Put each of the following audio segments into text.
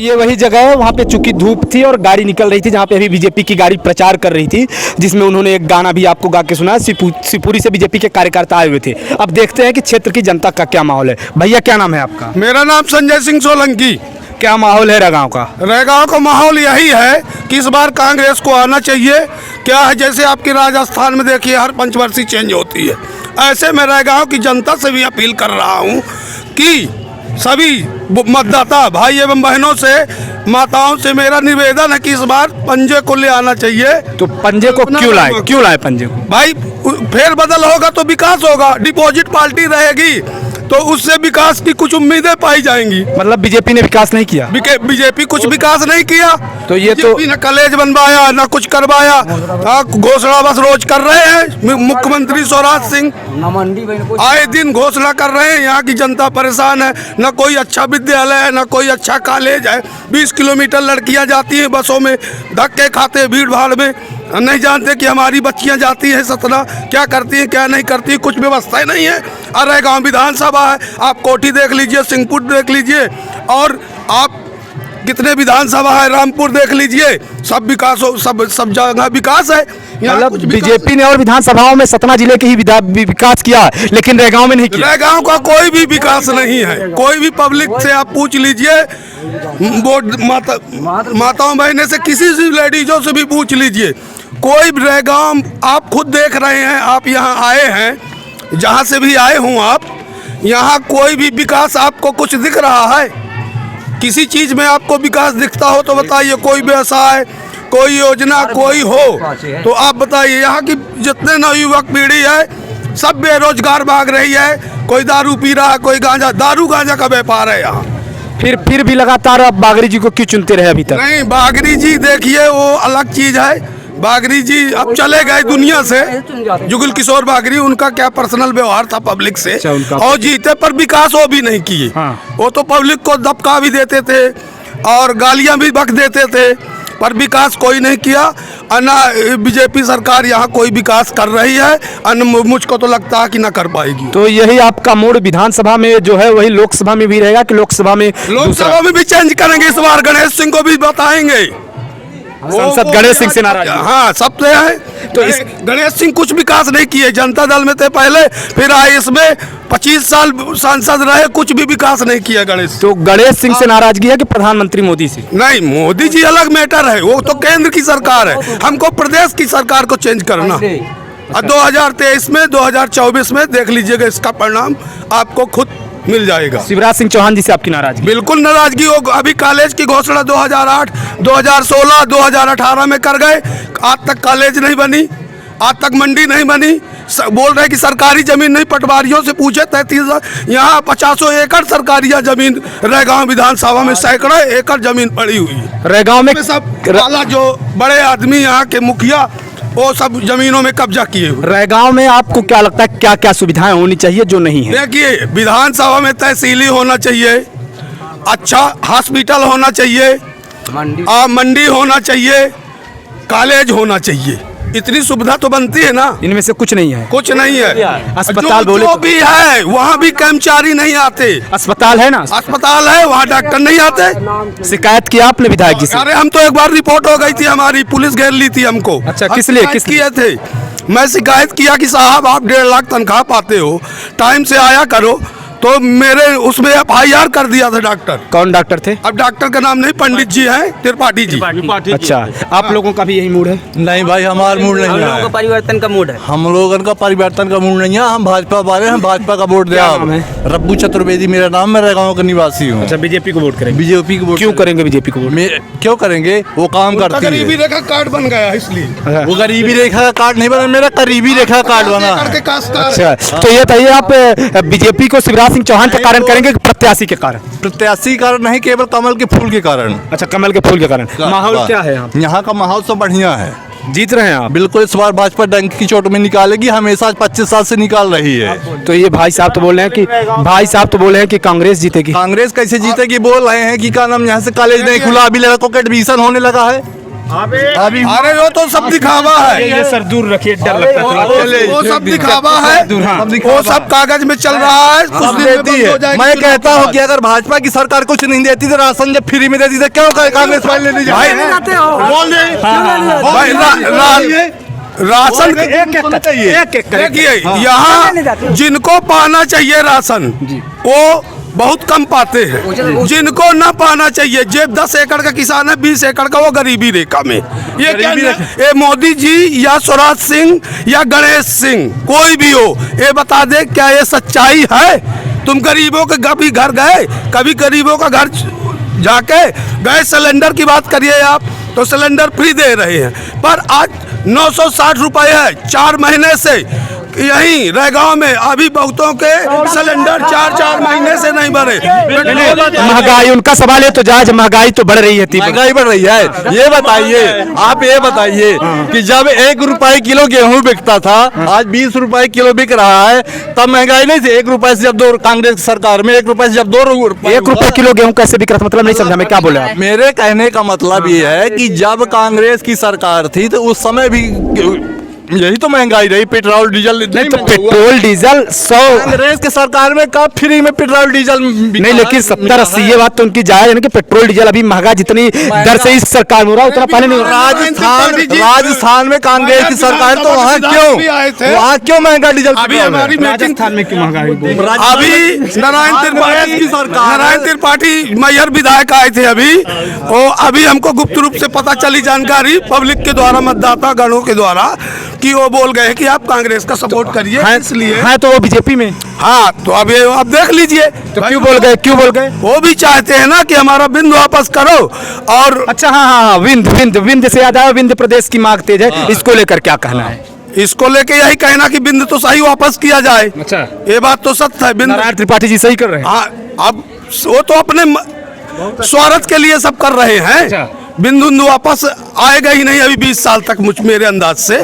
ये वही जगह है, वहाँ पे चूंकि धूप थी और गाड़ी निकल रही थी, जहाँ पे अभी बीजेपी की गाड़ी प्रचार कर रही थी, जिसमें उन्होंने एक गाना भी आपको गा के सुनाया। शिवपुरी से बीजेपी के कार्यकर्ता आए हुए थे। अब देखते हैं कि क्षेत्र की जनता का क्या माहौल है। भैया क्या नाम है आपका? मेरा नाम संजय सिंह सोलंकी। क्या माहौल है रैगांव का? रैगांव का माहौल यही है कि इस बार कांग्रेस को आना चाहिए। क्या है, जैसे आपकी राजस्थान में देखिए हर पंचवर्षीय चेंज होती है, ऐसे मैं रैगांव की जनता से भी अपील कर रहा हूँ कि सभी मतदाता भाई एवं बहनों से, माताओं से मेरा निवेदन है कि इस बार पंजे को ले आना चाहिए। तो पंजे को क्यों लाए पंजे को? भाई फेर बदल होगा तो विकास होगा। डिपॉजिट पार्टी रहेगी तो उससे विकास की कुछ उम्मीदें पाई जाएंगी। मतलब बीजेपी ने विकास नहीं किया? बीजेपी कुछ विकास नहीं किया। तो ये तो न कॉलेज बनवाया न कुछ करवाया, घोषणा बस रोज कर रहे हैं। मुख्यमंत्री स्वराज सिंह आए दिन घोषणा कर रहे हैं। यहाँ की जनता परेशान है, न कोई अच्छा विद्यालय है न कोई अच्छा कॉलेज है। 20 किलोमीटर लड़कियाँ जाती हैं बसों में, धक्के खाते भीड़ भाड़ में, नहीं जानते कि हमारी बच्चियां जाती हैं सतना, क्या करती हैं क्या नहीं करती, कुछ व्यवस्था नहीं है। अरे गांव विधानसभा है, आप कोठी देख लीजिए, सिंहपुर देख लीजिए, और आप कितने विधानसभा है, रामपुर देख लीजिए, सब विकास हो, सब जगह विकास है। मतलब बीजेपी ने और विधानसभाओं में सतना जिले के ही विकास किया, लेकिन रैगांव में नहीं किया। रैगांव का कोई भी विकास नहीं है। कोई भी पब्लिक से आप पूछ लीजिए, माताओं बहने से, किसी से लेडीजों से भी पूछ लीजिए, कोई रैगांव आप खुद देख रहे हैं। आप यहाँ आए हैं, जहाँ से भी आए हों आप, यहाँ कोई भी विकास आपको कुछ दिख रहा है? किसी चीज़ में आपको विकास दिखता हो तो बताइए। कोई व्यवसाय, कोई योजना कोई हो तो आप बताइए। यहाँ की जितने नवयुवक पीढ़ी है सब बेरोजगार भाग रही है। कोई दारू पी रहा है, कोई गांजा, दारू गांजा का व्यापार है यहाँ। फिर भी लगातार आप बागरी जी को क्यों चुनते रहे अभी तक? नहीं, बागरी जी देखिए वो अलग चीज़ है। बागरी जी अब चले गए दुनिया से, जुगल किशोर बागरी, उनका क्या पर्सनल व्यवहार था पब्लिक से, और जीते पर विकास वो भी नहीं किए। वो तो पब्लिक को दबका भी देते थे और गालियां भी बक देते थे, पर विकास कोई नहीं किया। अन्ना बीजेपी सरकार यहाँ कोई विकास कर रही है, अन्ना मुझको तो लगता है कि ना कर पाएगी। तो यही आपका मोड़ विधानसभा में जो है वही लोकसभा में भी रहेगा कि लोकसभा में भी चेंज करेंगे इस बार? गणेश सिंह को भी बताएंगे। सांसद गणेश सिंह से नाराज? हाँ, सब तो है। तो इस गणेश सिंह कुछ विकास नहीं किए। जनता दल में थे पहले, फिर आए इसमें 25 साल सांसद रहे, कुछ भी विकास नहीं किया गणेश। तो गणेश सिंह से नाराजगी है कि प्रधानमंत्री मोदी से? नहीं, मोदी जी अलग मैटर है, वो तो केंद्र की सरकार है। हमको प्रदेश की सरकार को चेंज करना। 2023 में 2024 में देख लीजिएगा, इसका परिणाम आपको खुद मिल जाएगा। शिवराज सिंह चौहान जी से आपकी नाराजगी? बिल्कुल नाराजगी हो। अभी कॉलेज की घोषणा 2008, 2016, 2018 में कर गए, आज तक कॉलेज नहीं बनी, आज तक मंडी नहीं बनी। बोल रहे कि सरकारी जमीन नहीं, पटवारियों से पूछे 33 यहाँ 50 एकड़ सरकारी जमीन रैगांव विधानसभा में सैकड़ों एकड़ जमीन पड़ी हुई है। रैगांव में सब वाला जो बड़े आदमी यहाँ के मुखिया वो सब जमीनों में कब्जा किए हुए। रैगांव में आपको क्या लगता है क्या क्या सुविधाएं होनी चाहिए जो नहीं है? देखिए, विधानसभा में तहसीली होना चाहिए, अच्छा हॉस्पिटल होना चाहिए, मंडी होना चाहिए, कॉलेज होना चाहिए। इतनी सुविधा तो बनती है ना। इनमें से कुछ नहीं है? कुछ नहीं है। अस्पताल बोले जो भी है वहाँ भी कर्मचारी नहीं आते। अस्पताल है ना? अस्पताल है, वहाँ डॉक्टर नहीं आते। शिकायत किया आपने विधायक जी से? अरे हम तो एक बार रिपोर्ट हो गई थी हमारी, पुलिस घेर ली थी हमको। अच्छा, किस लिए किए थे? मैं शिकायत किया कि साहब आप 1.5 लाख तनख्वाह पाते हो, टाइम से आया करो, तो मेरे उसमें FIR कर दिया था डॉक्टर। कौन डॉक्टर थे? अब डॉक्टर का नाम नहीं, पंडित जी हैं, त्रिपाठी जी। अच्छा, आप लोगों का भी यही मूड है? नहीं भाई, हमारा मूड नहीं है। हम लोगों का परिवर्तन का मूड है। हम लोगों का परिवर्तन का मूड नहीं है। हम भाजपा वाले हैं, भाजपा का वोट दिया। रब्बू चतुर्वेदी मेरा नाम, मैं रैगांव का निवासी हूँ। अच्छा, बीजेपी को वोट करेंगे? बीजेपी को वोट क्यों करेंगे? बीजेपी को क्यों करेंगे? वो काम करती है। गरीबी रेखा कार्ड बन गया इसलिए। वो गरीबी रेखा का कार्ड नहीं बना, मेरा करीबी रेखा कार्ड बना। अच्छा, तो ये बताइए आप बीजेपी को शिवराज सिंह चौहान के कारण करेंगे, प्रत्याशी के कारण? प्रत्याशी कारण नहीं, केवल कमल के फूल के कारण। अच्छा, कमल के फूल के कारण। माहौल क्या है यहाँ का? माहौल सब बढ़िया है। जीत रहे हैं आप? बिल्कुल, इस बार भाजपा डंक की चोट में निकालेगी, हमेशा 25 साल से निकाल रही है। तो ये भाई साहब तो बोल रहे हैं कि कांग्रेस जीतेगी। कांग्रेस कैसे जीतेगी? बोल रहे हैं कि क्या नाम, यहाँ से कॉलेज नहीं खुला, अभी लड़कों का एडमिशन होने लगा है। अभी अरे वो तो सब दिखावा है, ये सर दूर रखिए, डर लगता है। वो सब दिखावा है, वो सब कागज में चल रहा है, कुछ दिन में देती बंद हो है। जाएगी। मैं कहता हूँ कि अगर भाजपा की सरकार कुछ नहीं देती तो राशन जब फ्री में देती तो क्यों कांग्रेस वाले लेने भाई जाते बोल दे भाई राशन देखिए, यहाँ जिनको पाना चाहिए राशन वो बहुत कम पाते हैं, जिनको ना पाना चाहिए, जो 10 एकड़ का किसान है 20 एकड़ का वो गरीबी रेखा में। ये क्या ये मोदी जी या स्वराज सिंह या गणेश सिंह कोई भी हो, ये बता दे क्या ये सच्चाई है? तुम गरीबों के कभी घर गए? कभी गरीबों का घर जाके गैस सिलेंडर की बात करिए आप तो सिलेंडर फ्री दे रहे हैं, पर आज 960 रुपए है 4 महीने से। यहीं रैगांव में अभी बहुतों के सिलेंडर 4 महीने से नहीं भरे। महंगाई, उनका सवाल है तो जायज, महंगाई तो बढ़ रही है। महंगाई बढ़ रही है। ये बताइए, आप ये बताइए कि जब 1 रुपए किलो गेहूं बिकता था, आज 20 रुपए किलो बिक रहा है, तब महंगाई नहीं थी? 1 रुपए से जब 2, कांग्रेस की सरकार में 1 रुपए से जब 2 रुपए, 1 रुपए किलो गेहूं कैसे बिक रहा था? मतलब नहीं समझा मैं, क्या बोले आप? मेरे कहने का मतलब ये है कि जब कांग्रेस की सरकार थी तो उस समय भी यही तो महंगाई रही, पेट्रोल डीजल नहीं तो महंगा हुआ। पेट्रोल डीजल 100 कांग्रेस के सरकार में कब फ्री में पेट्रोल डीजल नहीं, लेकिन 70-80 ये बात तो उनकी जायज है ना कि पेट्रोल डीजल अभी महंगा जितनी दर से इस सरकार में हो रहा है उतना पहले नहीं हो रहा। राजस्थान में कांग्रेस की सरकार तो वहाँ क्यों महंगा डीजल? अभी हमारी राजस्थान में क्यों महंगाई? अभी नारायण त्रिपाठी मैयर विधायक आए थे अभी हमको गुप्त रूप से पता चली जानकारी पब्लिक के द्वारा, मतदाता गणों के द्वारा, कि वो बोल गए कि आप कांग्रेस का सपोर्ट करिए, इसलिए है तो वो बीजेपी में। हाँ, तो अब ये आप देख लीजिए तो क्यों बोल गए? वो भी चाहते हैं ना कि हमारा बिंद वापस करो। और अच्छा, हाँ, विंध्य से याद आया, विंध्य प्रदेश की मांग तेज है, इसको लेकर क्या कहना है? इसको लेके यही कहना कि बिंद तो सही वापस किया जाए। अच्छा, ये बात तो सत्य है। बिंद नारायण त्रिपाठी जी सही कर रहे हैं। हाँ, अब वो तो अपने स्वार्थ के लिए सब कर रहे हैं। बिंदु वापस आएगा ही नहीं अभी 20 साल तक, मेरे अंदाज से।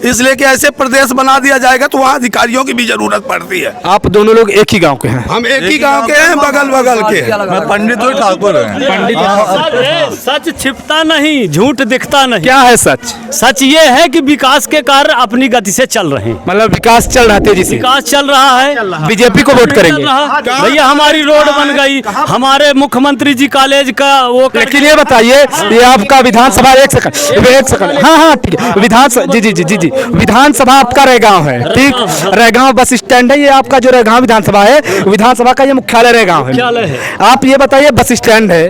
इसलिए कि ऐसे प्रदेश बना दिया जाएगा तो वहाँ अधिकारियों की भी जरूरत पड़ती है। आप दोनों लोग एक ही गांव के हैं? हम एक ही गांव के हैं, बगल के हैं। मैं पंडित ठाकुर है। सच छिपता नहीं, झूठ दिखता नहीं। क्या है सच? सच ये है कि विकास के कार्य अपनी गति से चल रहे हैं। मतलब विकास चल रहा है तेजी से? विकास चल रहा है। बीजेपी को वोट करेंगे? भैया हमारी रोड बन गई, हमारे मुख्यमंत्री जी कॉलेज का वो। लेकिन ये बताइए, ये आपका विधानसभा, एक सेकंड, हाँ ठीक है, विधानसभा जी, विधानसभा आपका रैगांव है, ठीक? रैगांव बस स्टैंड है, ये आपका जो रैगांव विधानसभा है, विधानसभा का ये मुख्यालय रैगांव है। आप ये बताइए, बस स्टैंड है,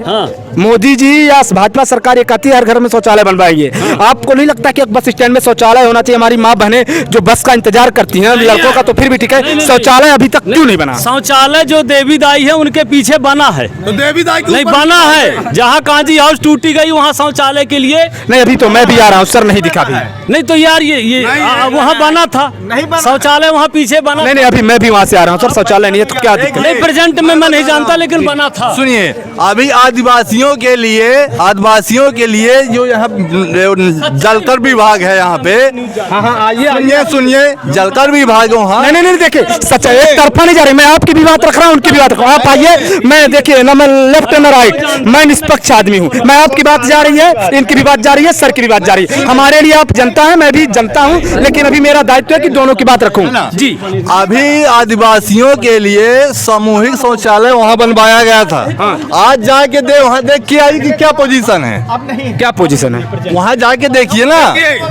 मोदी जी या भाजपा सरकार ये कहती है हर घर में शौचालय बनवाएंगे, आपको नहीं लगता कि बस स्टैंड में शौचालय होना चाहिए? हमारी माँ बहनें जो बस का इंतजार करती हैं लड़कों का, तो फिर भी ठीक है, शौचालय अभी तक क्यों नहीं बना? शौचालय जो देवी दाई है उनके पीछे बना है, तो देवी दाई नहीं बना है। जहाँ कांजी हाउस टूटी गई वहाँ शौचालय के लिए नहीं, अभी तो मैं भी आ रहा हूँ सर, नहीं दिखा भी। नहीं तो यार ये वहाँ बना था शौचालय, वहाँ पीछे बना। नहीं, अभी मैं भी वहाँ से आ रहा हूँ सर, शौचालय नहीं है तो क्या दिक्कत? नहीं, प्रेजेंट में मैं नहीं जानता, लेकिन बना था। सुनिए, अभी आदिवासियों के लिए जो यहाँ जलकर विभाग है यहाँ पे, सुनिए जलकर विभाग वहाँ। नहीं देखिए, सच है, एक तरफा नहीं जा रही। मैं आपकी भी बात रख रहा हूँ, उनकी भी बात रख रहा हूँ। आप आइए, मैं देखिए ना, मैं लेफ्ट ना राइट, मैं निष्पक्ष आदमी हूँ। मैं आपकी बात जा रही है, इनकी भी बात जा रही है, सर की भी बात जा रही है। हमारे लिए आप जनता है, मैं भी जनता हूँ, लेकिन अभी मेरा दायित्व है कि दोनों की बात रखूँ जी। अभी आदिवासियों के लिए सामूहिक शौचालय वहाँ बनवाया गया था। आज जाके वहाँ देख के आई कि क्या पोजीशन है, क्या पोजीशन है, वहाँ जाके देखिए ना।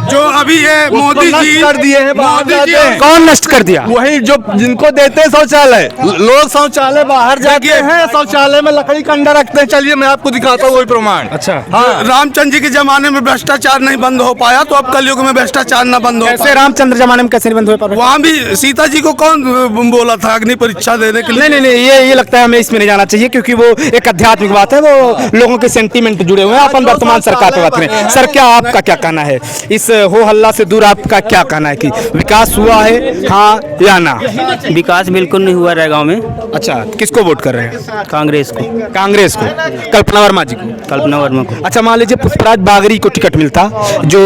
जो अभी ये मोदी जी कर दिए हैं, बाहर जाते हैं। कौन नष्ट कर दिया? वही जो जिनको देते हैं शौचालय, लोग शौचालय बाहर जाते हैं, शौचालय में लकड़ी का अंडा रखते हैं। चलिए मैं आपको दिखाता हूँ वही प्रमाण। अच्छा, हाँ, रामचंद्र जी के जमाने में भ्रष्टाचार नहीं बंद हो पाया, तो अब कलयुग में भ्रष्टाचार न बंद हो कैसे पाया। रामचंद्र जमाने में कैसे नहीं बंद हो पाया? वहाँ भी सीता जी को कौन बोला था अग्नि परीक्षा देने के लिए? नहीं, ये लगता है हमें इसमें नहीं जाना चाहिए, क्योंकि वो एक आध्यात्मिक बात है, वो लोगों के सेंटीमेंट जुड़े हुए हैं। अपन वर्तमान सरकार पे बात करें। सर, क्या आपका क्या कहना है इस हो हल्ला से दूर? आपका क्या कहना है कि विकास हुआ है, हाँ या ना? विकास बिल्कुल नहीं हुआ रैगांव में। अच्छा, किसको वोट कर रहे हैं? कांग्रेस को। कांग्रेस को, कल्पना वर्मा जी को? कल्पना वर्मा को। अच्छा, मान लीजिए पुष्पराज बागरी को टिकट मिलता, जो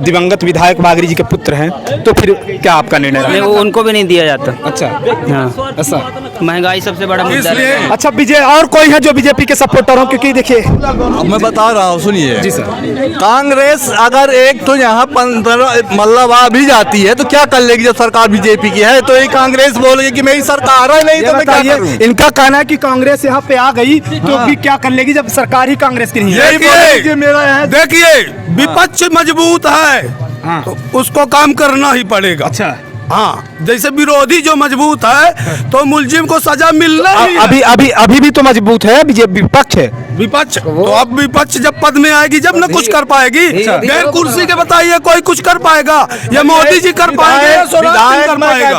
दिवंगत विधायक बागरी जी के पुत्र हैं, तो फिर क्या आपका निर्णय नहीं, रहेगा? वो उनको भी नहीं दिया जाता। अच्छा, हाँ, ऐसा महंगाई सबसे बड़ा मुद्दा इसलिए है। अच्छा और कोई है जो बीजेपी के सपोर्टर हो? क्योंकि देखिए अब मैं बता रहा हूँ, सुनिए जी सर। कांग्रेस अगर एक तो यहाँ 15 मतलब आ भी जाती है तो क्या कर लेगी जब सरकार बीजेपी की है? तो ये कांग्रेस बोलेगी कि मेरी सरकार है, नहीं ये तो मैं क्या बताइए, करूं? इनका कहना है कि कांग्रेस यहाँ पे आ गई तो भी क्या कर लेगी जब सरकार ही कांग्रेस की नहीं है। यही बोलेगी कि मेरा यहाँ देखिए विपक्ष मजबूत है तो उसको काम करना ही पड़ेगा। अच्छा, हाँ, जैसे विरोधी जो मजबूत है तो मुलजिम को सजा मिलना ही है। अभी भी तो मजबूत है, बीजेपी विपक्ष है। विपक्ष तो अब विपक्ष जब पद में आएगी जब न कुछ कर पाएगी। गैर कुर्सी के बताइए कोई कुछ कर पाएगा? या मोदी जी कर पाएंगे या स्वराज सिंह कर पाएगा?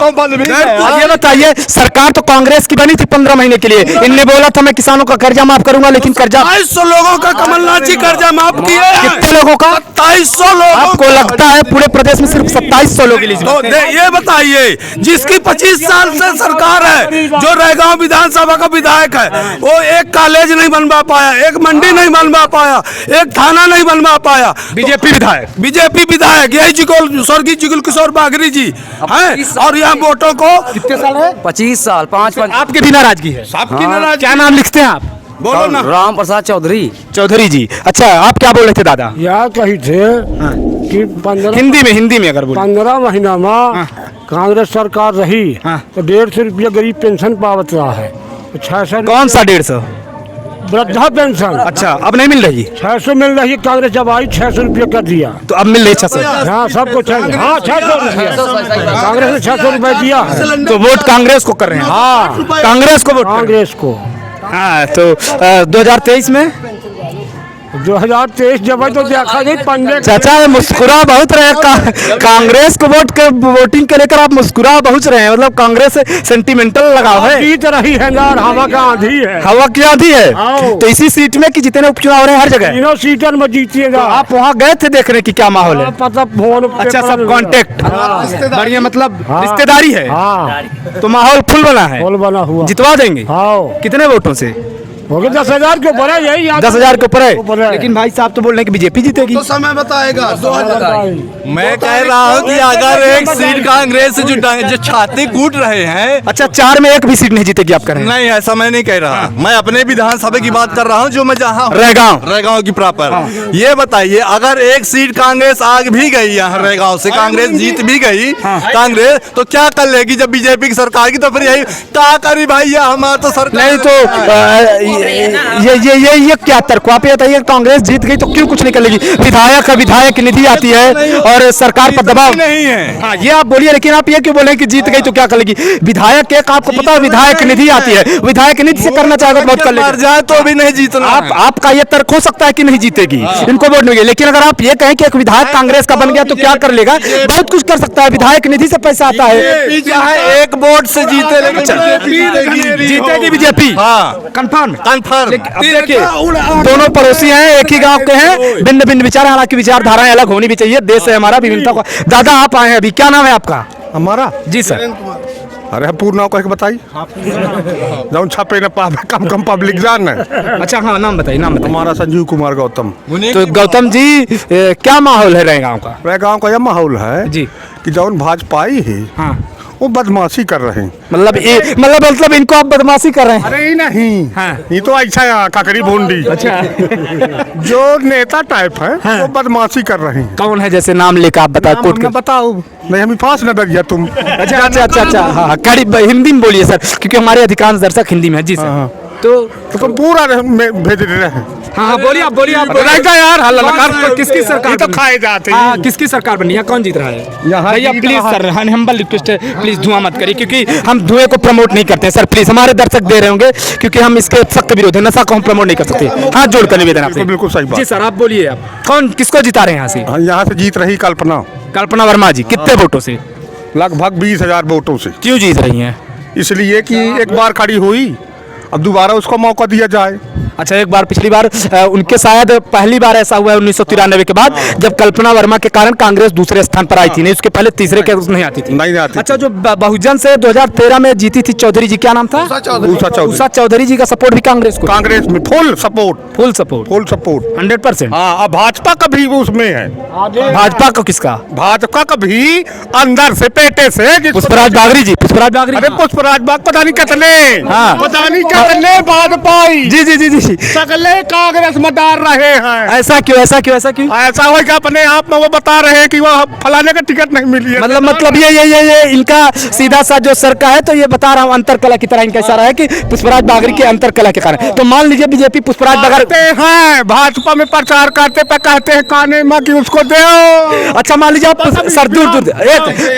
अब ये बताइए, सरकार तो कांग्रेस की बनी थी 15 महीने के लिए, इनने बोला था मैं किसानों का कर्जा माफ करूंगा, लेकिन कर्जा 2700 लोगों का कमलनाथ जी कर्जा माफ किए हैं। कितने लोगों का? 2700 लोगों आपको लगता है पूरे प्रदेश में सिर्फ 2700 लोग तो ये बताइए, जिसकी 25 साल से सरकार है, जो रैगांव विधानसभा का विधायक है, वो एक कॉलेज नहीं बनवा पाया, एक मंडी नहीं बनवा पाया, एक थाना नहीं बनवा पाया। बीजेपी विधायक यही स्वर्गीय जुगल किशोर बागरी जी हैं, और यहाँ वोटों को कितने साल है? 25 साल 5 आपके भी नाराजगी है? सबकी नाराजगी। क्या नाम लिखते हैं आप? बोलो ना। राम प्रसाद चौधरी। चौधरी जी। अच्छा, आप क्या बोल रहे थे दादा? यह कही थे कि हिंदी में अगर बोले। 15 महीना में कांग्रेस सरकार रही हाँ। तो 150 रुपया गरीब पेंशन पावत रहा है। 600 कौन सा 150? वृद्धा पेंशन। अच्छा, अब नहीं मिल रही? 600 मिल रही है, कांग्रेस जब आई 600 रुपया कर दिया। तो अब मिल रही 600? हाँ, सबको 600। हाँ, 600 रुपया कांग्रेस ने 600 रुपया दिया। तो वोट कांग्रेस को कर रहे हैं? हाँ, कांग्रेस को वोट कर रहे हैं। कांग्रेस को। हाँ, तो 2023 में 2023 जब आई तो देखा गई पंजे। चाचा मुस्कुरा बहुत रहे कांग्रेस को वोटिंग के लेकर आप मुस्कुरा बहुत रहे हैं, मतलब कांग्रेस से सेंटिमेंटल लगाव है। जीत रही है यार, हवा का आंधी है। हवा की आंधी है। आओ। तो इसी सीट में कि जितने उपचुनाव हो रहे हैं हर जगह? तीनों सीटों में जीतिएगा। तो आप वहाँ गए थे देखने की क्या माहौल है? पता फोन पे अच्छा, सब कांटेक्ट बढ़िया, मतलब हाँ। रिश्तेदारी है। हाँ, तो माहौल फुल बना है, बोल बना हुआ। जितवा देंगे। हाँ, कितने वोटों से? हो गया 10,000 के ऊपर है, यही 10,000 के ऊपर ऊपर है। है। लेकिन भाई साहब तो बोल रहे हैं कि बीजेपी जीतेगी। तो समय बताएगा। मैं कह रहा हूँ कि अगर एक सीट कांग्रेस से जो छाती कूट रहे हैं। अच्छा, 4 में एक भी सीट नहीं जीतेगी आप कह रहे हैं? नहीं, ऐसा मैं नहीं कह रहा। मैं अपने विधानसभा की बात कर रहा हूँ, जो मैं जहाँ रैगांव की प्रॉपर। ये बताइए, अगर एक सीट कांग्रेस आग भी गई यहाँ रैगांव से, कांग्रेस जीत भी गई कांग्रेस, तो क्या कर लेगी जब बीजेपी की सरकार की? तो फिर यही क्या करी भाई, हमारा तो सरकार नहीं तो ये क्या तर्क? आप ये बताइए, कांग्रेस जीत गई तो क्यों कुछ नहीं कर लेगी? विधायक निधि आती है और सरकार पर दबाव नहीं है। हाँ, ये आप बोलिए, लेकिन आप ये क्यों बोले कि जीत गई तो क्या कर लेगी? विधायक एक आपको पता है विधायक निधि आती है, विधायक निधि से करना चाहेगा तो बहुत कर मर लेगी। जाए तो भी नहीं जीतना। आपका ये तर्क हो सकता है कि नहीं जीतेगी, इनको वोट नहीं, लेकिन अगर आप ये कहें कि एक विधायक कांग्रेस का बन गया तो क्या कर लेगा? बहुत कुछ कर सकता है, विधायक निधि से पैसा आता है। चाहे एक वोट से जीते, लेकिन जीतेगी बीजेपी। हाँ, कंफर्म। कन्फर्म। अब देखिए, दोनों पड़ोसी हैं, एक ही गांव के हैं, भिन्न भिन्न विचार, हालांकि विचारधाराएं अलग होनी भी चाहिए, देश है हमारा, विभिन्नता को। दादा आप आए हैं अभी, क्या नाम है आपका? हमारा जी सर। अरे पूर्ण नाम कह के बताइए। जौन छापे न कम पब्लिक जान है। अच्छा, हाँ, नाम बताइए, नाम बताइए। हमारा संजीव कुमार गौतम। तो गौतम जी, क्या माहौल है रहे गाँव का? वह गांव का यह माहौल है जी कि जौन भाजपा आई है हाँ, वो बदमाशी कर रहे हैं। मतलब इनको आप बदमाशी कर रहे हैं? अरे नहीं, हाँ। ये तो ऐसा काकरी भोंडी। अच्छा। जो नेता टाइप है वो बदमाशी कर रहे हैं। कौन है, जैसे नाम लेकर आप बताओ, कोर्ट हमने बताओ नहीं, हमें पास न बैठ गया तुम। अच्छा अच्छा अच्छा अच्छा, हाँ, कड़ी हिंदी में बोलिए सर, क्योंकि हमारे अधिकांश दर्शक हिंदी में है। जी सर। तो तुम पूरा भेज रहे हैं। हाँ, बोलिए आप, बोलिए आप। यार हल्ला किसकी सरकार तो खाए जाते हैं। हाँ, किसकी सरकार बनी है? कौन जीत रहा है? यहाँ भैया जीत प्लीज रहा है। सर, हम्बल रिक्वेस्ट है, प्लीज धुआं मत करिए, क्योंकि हम धुएं को प्रमोट नहीं करते हैं सर, प्लीज। हमारे दर्शक दे रहे होंगे, क्योंकि हम इसके सख्त विरोध है, नशा को हम प्रमोट नहीं कर सकते। हाथ जोड़कर निवेदन आपसे। बिल्कुल सही बात। जी सर, आप बोलिए, आप कौन, किसको जिता रहे हैं यहाँ से? हाँ, यहाँ से जीत रही कल्पना वर्मा जी। कितने वोटों से? लगभग 20,000 वोटों से। क्यों जीत रही हैं? इसलिए कि एक बार खड़ी हुई, अब दोबारा उसको मौका दिया जाए। अच्छा, एक बार पिछली बार उनके शायद पहली बार ऐसा हुआ है 1993 के बाद जब कल्पना वर्मा के कारण कांग्रेस दूसरे स्थान पर आई थी, नहीं उसके पहले तीसरे के नहीं आती थी। नहीं आती। अच्छा, जो बहुजन से 2013 में जीती थी चौधरी जी, क्या नाम था? उषा चौधरी जी का सपोर्ट भी कांग्रेस को? कांग्रेस में फुल सपोर्ट। Full support 100%। हाँ, अब भाजपा का भी उसमें है। भाजपा को किसका? भाजपा का भी अंदर से पेटे से पुष्पराज बागरी जी। पुष्पराज बागरी, अरे पुष्पराज बाग पता नहीं कितने, हाँ। पता नहीं कितने भाजपा जी जी जी जी सगले कांग्रेस में डाल रहे हैं। ऐसा क्यों? ऐसा क्यों? ऐसा क्यों? ऐसा हो कि अपने आप में वो बता रहे हैं कि वो फलाने का टिकट नहीं मिली है। मतलब ये इनका सीधा सा जो सर का है, तो ये बता रहा हूँ अंतर कला की तरह इनका इशारा है कि पुष्पराज बागरी के अंतर कला के कारण। तो मान लीजिए बीजेपी पुष्पराज बागरी हैं, भाजपा में प्रचार करते पे कहते हैं काने माँ की उसको दो। अच्छा, मान लीजिए आप सर दूर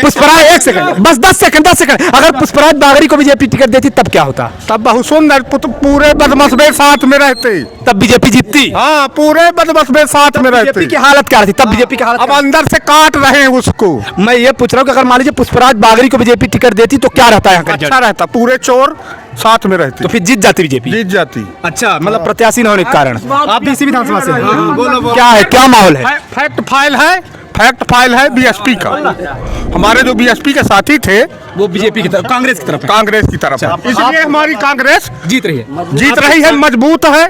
पुष्पराज, एक सेकंड बस, 10 सेकंड, अगर पुष्पराज बागरी को बीजेपी टिकट देती तब क्या होता? तब बहुत सुंदर पूरे बदमशबे साथ में रहते, तब बीजेपी जीतती। हाँ, पूरे बदमशबे साथ में रहते। बीजेपी की हालत क्या रहती तब? बीजेपी की हालत अब अंदर से काट रहे हैं उसको। मैं ये पूछ रहा हूँ कि अगर मान लीजिए पुष्पराज बागरी को बीजेपी टिकट देती तो क्या रहता है? अच्छा रहता, पूरे चोर साथ में रहते तो फिर जीत जाती बीजेपी। जीत जाती। अच्छा, मतलब प्रत्याशी न होने के कारण। आप भी इसी विधानसभा से हैं? क्या है, क्या माहौल है? फैक्ट फाइल है बीएसपी का। हमारे जो बीएसपी के साथी थे वो बीजेपी की तरफ, कांग्रेस की तरफ है। कांग्रेस की तरफ है। इसलिए हमारी कांग्रेस जीत रही है, मजबूत है।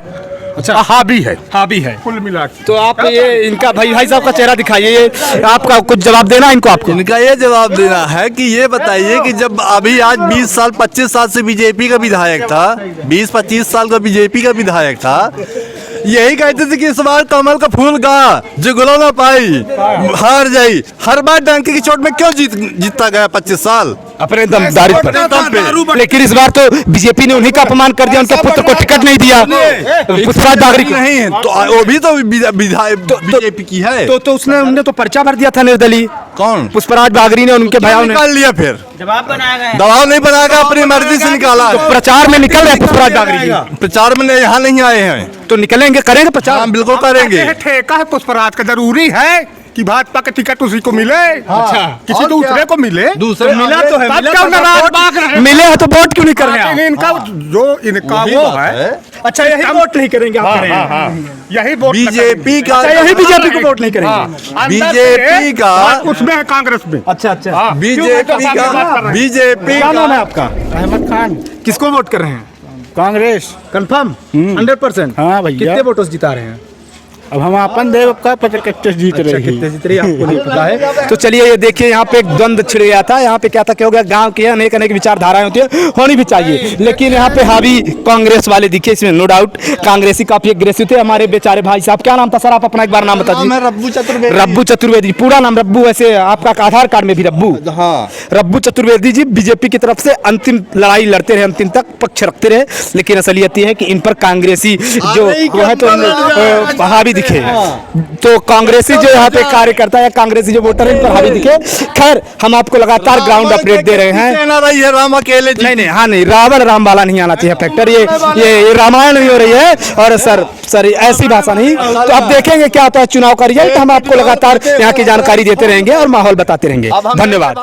अच्छा, हावी है कुल मिला के। तो आप ये इनका भाई साहब का चेहरा दिखाइए, ये आपका कुछ जवाब देना इनको। आपको इनका ये जवाब देना है कि ये बताइए कि जब अभी आज 20 साल 25 साल से बीजेपी का विधायक था, 20-25 साल का बीजेपी का विधायक था, यही कहते थे कि इस बार कमल का फूल गा जो गुलो ना पाई हार जाई। हर बार डंके की चोट में क्यों जीतता गया 25 साल? अपने दमदारी पर। लेकिन इस बार तो बीजेपी ने उन्हीं का अपमान कर दिया, उनके पुत्र को टिकट नहीं दिया पुष्पराज बागरी को। नहीं है तो वो भी तो विधायक बीजेपी की है। तो उसने तो पर्चा भर दिया था निर्दलीय। कौन? पुष्पराज बागरी ने, उनके भाइयों ने निकाल लिया। फिर दबाव नहीं बनाएगा, अपनी मर्जी से निकाला। तो प्रचार में निकल रहे पुष्पराज बागरी जी। प्रचार में यहाँ नहीं आए हैं तो निकलेंगे, करेंगे प्रचार। हम बिल्कुल करेंगे। ठेका है पुष्पराज का, जरूरी है कि भाजपा का टिकट उसी को मिले। अच्छा, किसी दूसरे को मिले। दूसरे मिला तो है, मिले है तो वोट क्यों नहीं कर रहे हैं? इनका जो इनका वो है। अच्छा, यही वोट नहीं करेंगे आप? यही वोट बीजेपी का, यही बीजेपी को वोट नहीं करेंगे। बीजेपी का उसमें है, कांग्रेस में। अच्छा, बीजेपी का, बीजेपी क्या नाम है आपका? अहमद खान। किसको वोट कर रहे हैं? कांग्रेस। कंफर्म 100%? हाँ भैया। कितने वोटों से जिता रहे हैं? अब हम अपन देव का पता कितने जीत रहे हैं। कितने जीत रही है आपको नहीं पता है। तो चलिए ये देखिए, यहाँ पे एक द्वंद्व छिड़ गया था। यहाँ पे क्या था, क्या हो गया, गांव की अनेक विचारधाराएं होती है, होनी भी चाहिए, लेकिन यहाँ पे हावी कांग्रेस वाले दिखे, इसमें नो डाउट। कांग्रेसी काफी अग्रेसिव थे हमारे बेचारे भाई साहब। क्या नाम था सर? आप अपना एक बार नाम बता दीजिए। रब्बू चतुर्वेदी। पूरा नाम रब्बू, वैसे आपका आधार कार्ड में भी रब्बू। हाँ, रब्बू चतुर्वेदी जी बीजेपी की तरफ से अंतिम लड़ाई लड़ते रहे, अंतिम तक पक्ष रखते रहे, लेकिन असलियत ये है कि इन पर कांग्रेसी जो है तो हावी दिखे। तो कांग्रेसी जो यहाँ पे कार्यकर्ता या कांग्रेसी जो वोटर है इन पर हावी दिखे। खैर, हम आपको लगातार ग्राउंड अपडेट दे रहे हैं। राम अकेले नहीं, हाँ नहीं, रावण राम वाला नहीं आना चाहिए फैक्टर। ये रामायण नहीं हो रही है। और सर ऐसी भाषा नहीं। तो अब देखेंगे क्या होता है चुनाव का रिजल्ट। हम आपको लगातार यहाँ की जानकारी देते रहेंगे और माहौल बताते रहेंगे। धन्यवाद।